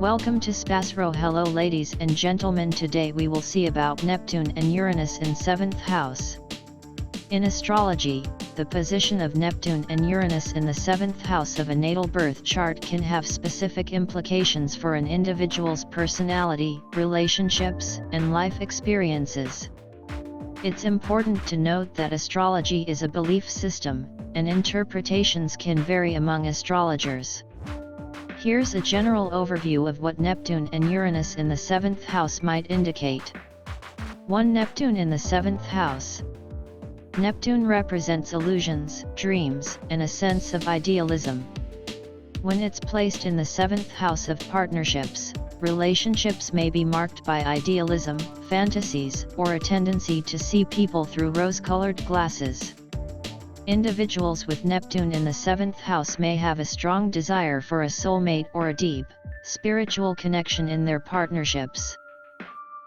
Welcome to SPASRO. Hello ladies and gentlemen, today we will see about Neptune and Uranus in 7th house. In astrology, the position of Neptune and Uranus in the 7th house of a natal birth chart can have specific implications for an individual's personality, relationships, and life experiences. It's important to note that astrology is a belief system, and interpretations can vary among astrologers. Here's a general overview of what Neptune and Uranus in the 7th house might indicate. 1. Neptune in the 7th house. Neptune represents illusions, dreams, and a sense of idealism. When it's placed in the 7th house of partnerships, relationships may be marked by idealism, fantasies, or a tendency to see people through rose-colored glasses. Individuals with Neptune in the 7th house may have a strong desire for a soulmate or a deep, spiritual connection in their partnerships.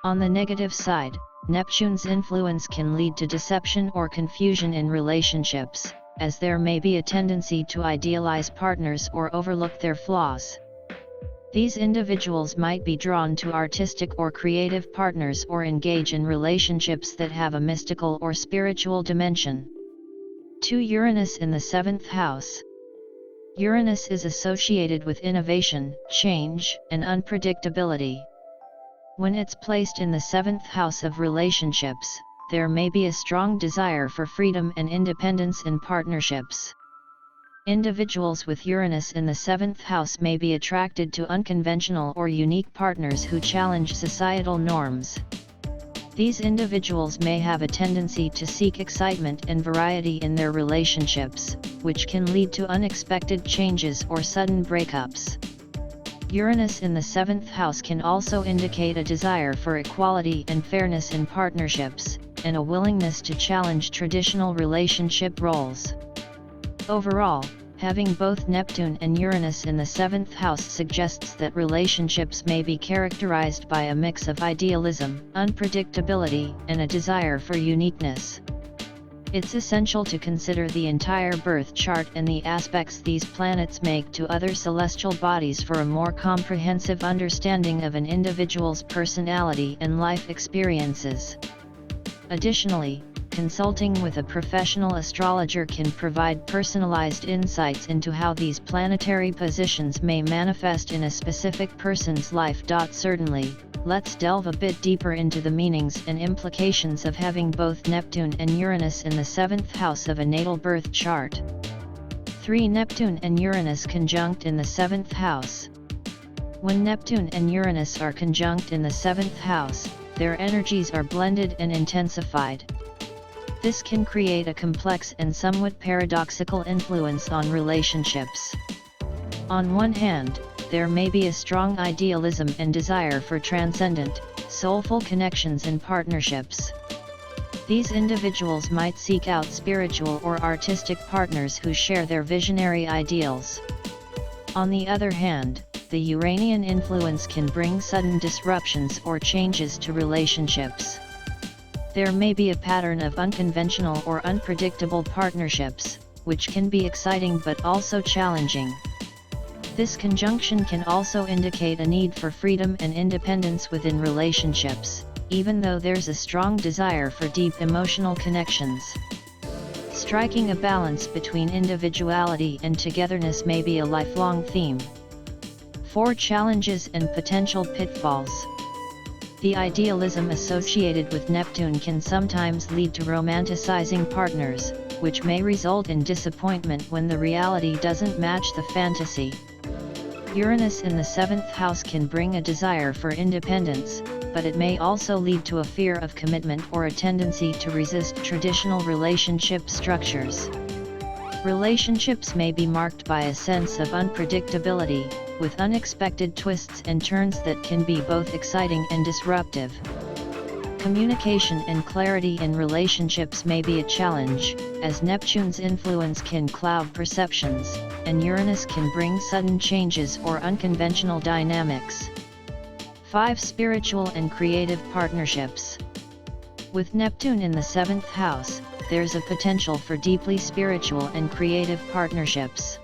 On the negative side, Neptune's influence can lead to deception or confusion in relationships, as there may be a tendency to idealize partners or overlook their flaws. These individuals might be drawn to artistic or creative partners or engage in relationships that have a mystical or spiritual dimension. 2. Uranus in the 7th house. Uranus is associated with innovation, change, and unpredictability. When it's placed in the 7th house of relationships, there may be a strong desire for freedom and independence in partnerships. Individuals with Uranus in the 7th house may be attracted to unconventional or unique partners who challenge societal norms. These individuals may have a tendency to seek excitement and variety in their relationships, which can lead to unexpected changes or sudden breakups. Uranus in the 7th house can also indicate a desire for equality and fairness in partnerships, and a willingness to challenge traditional relationship roles. Overall, having both Neptune and Uranus in the 7th house suggests that relationships may be characterized by a mix of idealism, unpredictability, and a desire for uniqueness. It's essential to consider the entire birth chart and the aspects these planets make to other celestial bodies for a more comprehensive understanding of an individual's personality and life experiences. Additionally, consulting with a professional astrologer can provide personalized insights into how these planetary positions may manifest in a specific person's life. Certainly, let's delve a bit deeper into the meanings and implications of having both Neptune and Uranus in the 7th house of a natal birth chart. 3. Neptune and Uranus conjunct in the 7th house. When Neptune and Uranus are conjunct in the 7th house, their energies are blended and intensified. This can create a complex and somewhat paradoxical influence on relationships. On one hand, there may be a strong idealism and desire for transcendent, soulful connections in partnerships. These individuals might seek out spiritual or artistic partners who share their visionary ideals. On the other hand, the Uranian influence can bring sudden disruptions or changes to relationships. There may be a pattern of unconventional or unpredictable partnerships, which can be exciting but also challenging. This conjunction can also indicate a need for freedom and independence within relationships, even though there's a strong desire for deep emotional connections. Striking a balance between individuality and togetherness may be a lifelong theme. 4. Challenges and potential pitfalls. The idealism associated with Neptune can sometimes lead to romanticizing partners, which may result in disappointment when the reality doesn't match the fantasy. Uranus in the 7th house can bring a desire for independence, but it may also lead to a fear of commitment or a tendency to resist traditional relationship structures. Relationships may be marked by a sense of unpredictability, with unexpected twists and turns that can be both exciting and disruptive. Communication and clarity in relationships may be a challenge, as Neptune's influence can cloud perceptions, and Uranus can bring sudden changes or unconventional dynamics. 5. Spiritual and creative partnerships. With Neptune in the 7th house, there's a potential for deeply spiritual and creative partnerships.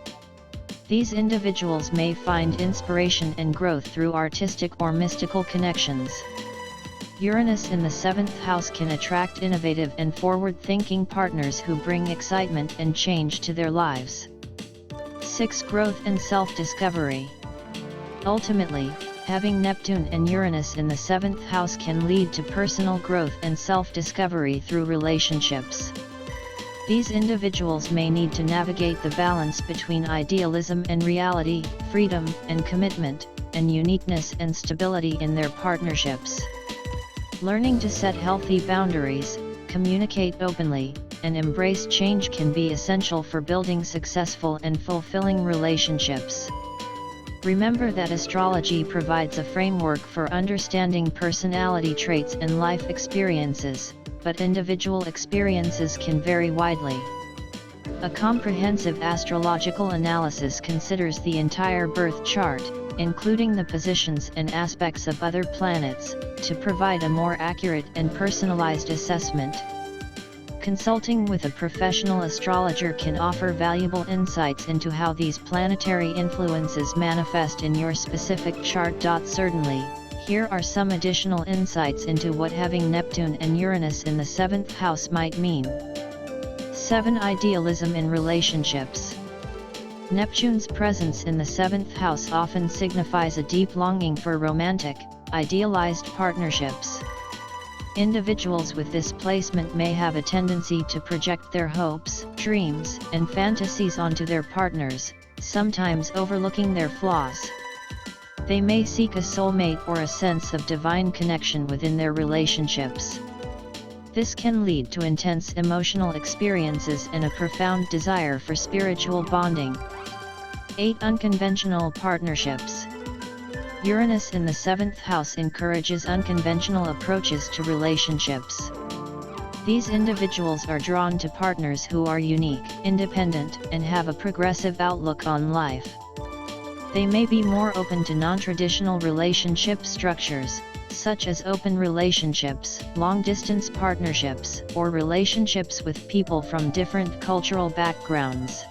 These individuals may find inspiration and growth through artistic or mystical connections. Uranus in the 7th house can attract innovative and forward-thinking partners who bring excitement and change to their lives. 6. Growth and self-discovery. Ultimately, having Neptune and Uranus in the 7th house can lead to personal growth and self-discovery through relationships. These individuals may need to navigate the balance between idealism and reality, freedom and commitment, and uniqueness and stability in their partnerships. Learning to set healthy boundaries, communicate openly, and embrace change can be essential for building successful and fulfilling relationships. Remember that astrology provides a framework for understanding personality traits and life experiences, but individual experiences can vary widely. A comprehensive astrological analysis considers the entire birth chart, including the positions and aspects of other planets, to provide a more accurate and personalized assessment. Consulting with a professional astrologer can offer valuable insights into how these planetary influences manifest in your specific chart. Certainly, here are some additional insights into what having Neptune and Uranus in the 7th house might mean. 7. Idealism in relationships. Neptune's presence in the 7th house often signifies a deep longing for romantic, idealized partnerships. Individuals with this placement may have a tendency to project their hopes, dreams, and fantasies onto their partners, sometimes overlooking their flaws. They may seek a soulmate or a sense of divine connection within their relationships. This can lead to intense emotional experiences and a profound desire for spiritual bonding. 8. Unconventional partnerships. Uranus in the 7th house encourages unconventional approaches to relationships. These individuals are drawn to partners who are unique, independent, and have a progressive outlook on life. They may be more open to non-traditional relationship structures, such as open relationships, long-distance partnerships, or relationships with people from different cultural backgrounds.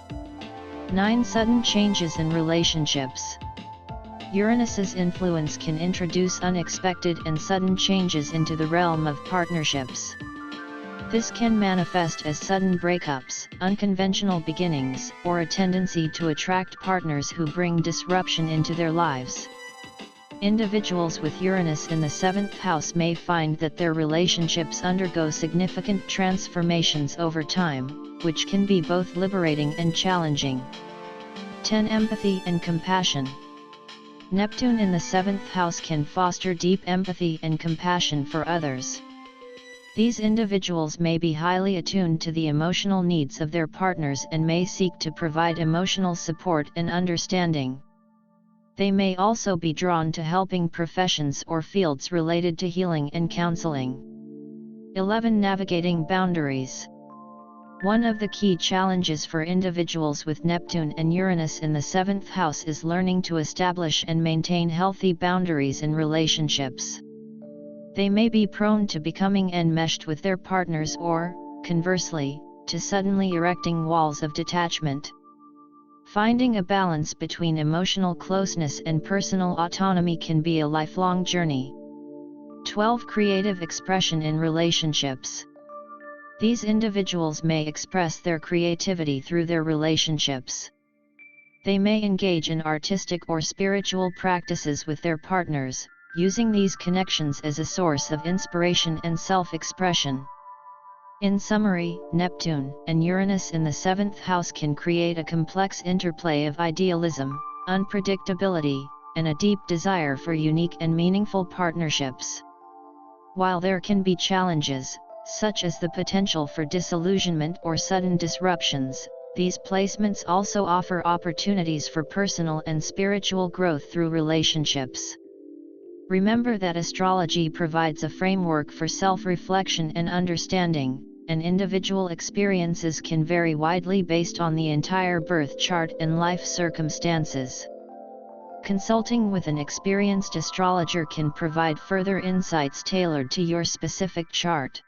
9. Sudden changes in relationships. Uranus's influence can introduce unexpected and sudden changes into the realm of partnerships. This can manifest as sudden breakups, unconventional beginnings, or a tendency to attract partners who bring disruption into their lives. Individuals with Uranus in the 7th house may find that their relationships undergo significant transformations over time, which can be both liberating and challenging. 10. Empathy and compassion. Neptune in the 7th house can foster deep empathy and compassion for others. These individuals may be highly attuned to the emotional needs of their partners and may seek to provide emotional support and understanding. They may also be drawn to helping professions or fields related to healing and counseling. 11. Navigating boundaries. One of the key challenges for individuals with Neptune and Uranus in the 7th house is learning to establish and maintain healthy boundaries in relationships. They may be prone to becoming enmeshed with their partners or, conversely, to suddenly erecting walls of detachment. Finding a balance between emotional closeness and personal autonomy can be a lifelong journey. 12. Creative expression in relationships. These individuals may express their creativity through their relationships. They may engage in artistic or spiritual practices with their partners, using these connections as a source of inspiration and self-expression. In summary, Neptune and Uranus in the 7th house can create a complex interplay of idealism, unpredictability, and a deep desire for unique and meaningful partnerships. While there can be challenges, such as the potential for disillusionment or sudden disruptions, these placements also offer opportunities for personal and spiritual growth through relationships. Remember that astrology provides a framework for self-reflection and understanding, and individual experiences can vary widely based on the entire birth chart and life circumstances. Consulting with an experienced astrologer can provide further insights tailored to your specific chart.